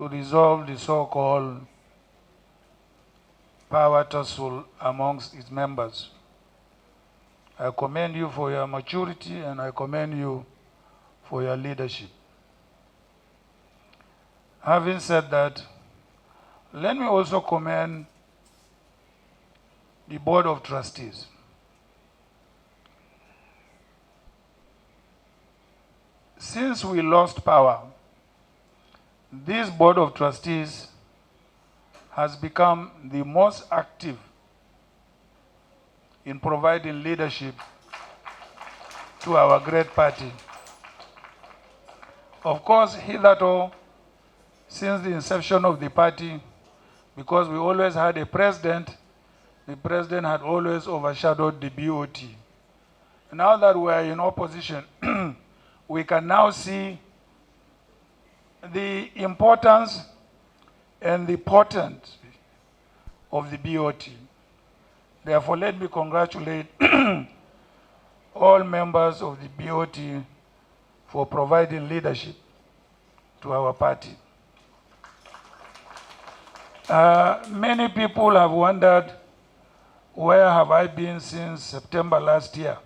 to resolve the so-called power tussle amongst its members. I commend you for your maturity and I commend you for your leadership. Having said that, let me also commend the Board of Trustees. Since we lost power, this Board of Trustees has become the most active in providing leadership to our great party. Of course, hitherto, since the inception of the party, because we always had a president, the president had always overshadowed the BOT. Now that we are in opposition, we can now see the importance and the portent of the BOT. Therefore, let me congratulate all members of the BOT for providing leadership to our party. Many people have wondered, where have I been since September last year?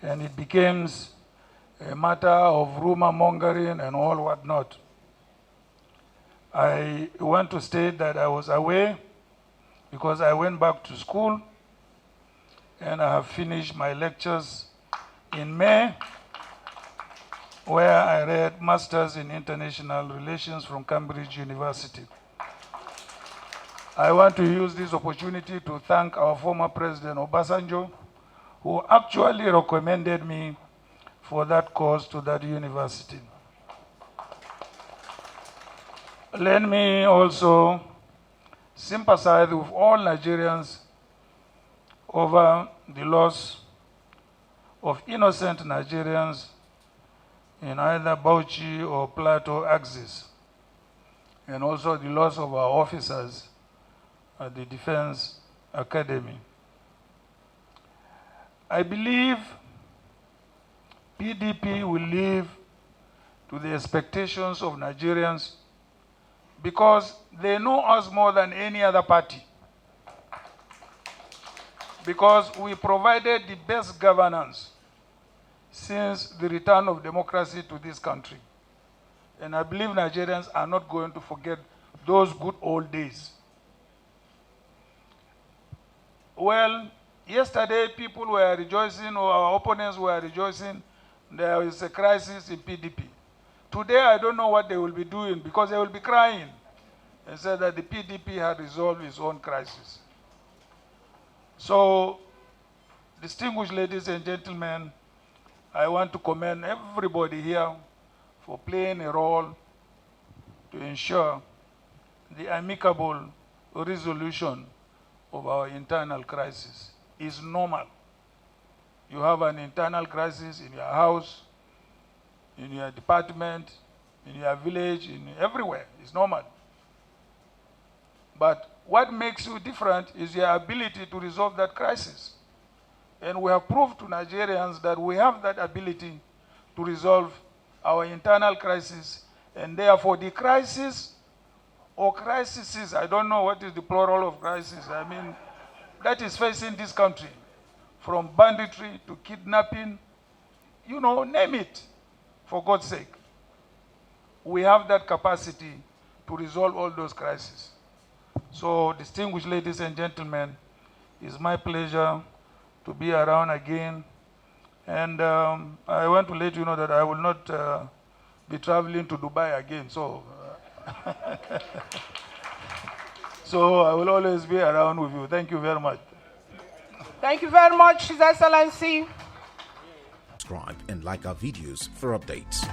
And it becomes a matter of rumor mongering and all whatnot. I want to state that I was away because I went back to school and I have finished my lectures in May, where I read Masters in International Relations from Cambridge University. I want to use this opportunity to thank our former President Obasanjo, who actually recommended me for that course to that university. Let me also sympathize with all Nigerians over the loss of innocent Nigerians in either Bauchi or Plateau axis, and also the loss of our officers at the Defense Academy. I believe PDP will live to the expectations of Nigerians because they know us more than any other party. Because we provided the best governance since the return of democracy to this country. And I believe Nigerians are not going to forget those good old days. Well, yesterday people were rejoicing, or our opponents were rejoicing, there is a crisis in PDP. Today I don't know what they will be doing because they will be crying and say that the PDP had resolved its own crisis. So, distinguished ladies and gentlemen, I want to commend everybody here for playing a role to ensure the amicable resolution of our internal crisis is normal. You have an internal crisis in your house, in your department, in your village, in everywhere. It's normal. But what makes you different is your ability to resolve that crisis. And we have proved to Nigerians that we have that ability to resolve our internal crisis. And therefore the crisis or crises, I don't know what is the plural of crisis, I mean, that is facing this country, from banditry to kidnapping, you know, name it, for God's sake. We have that capacity to resolve all those crises. So, distinguished ladies and gentlemen, it's my pleasure to be around again. And I want to let you know that I will not be traveling to Dubai again. So, so I will always be around with you. Thank you very much. Thank you very much, His Excellency. Subscribe and like our videos for updates.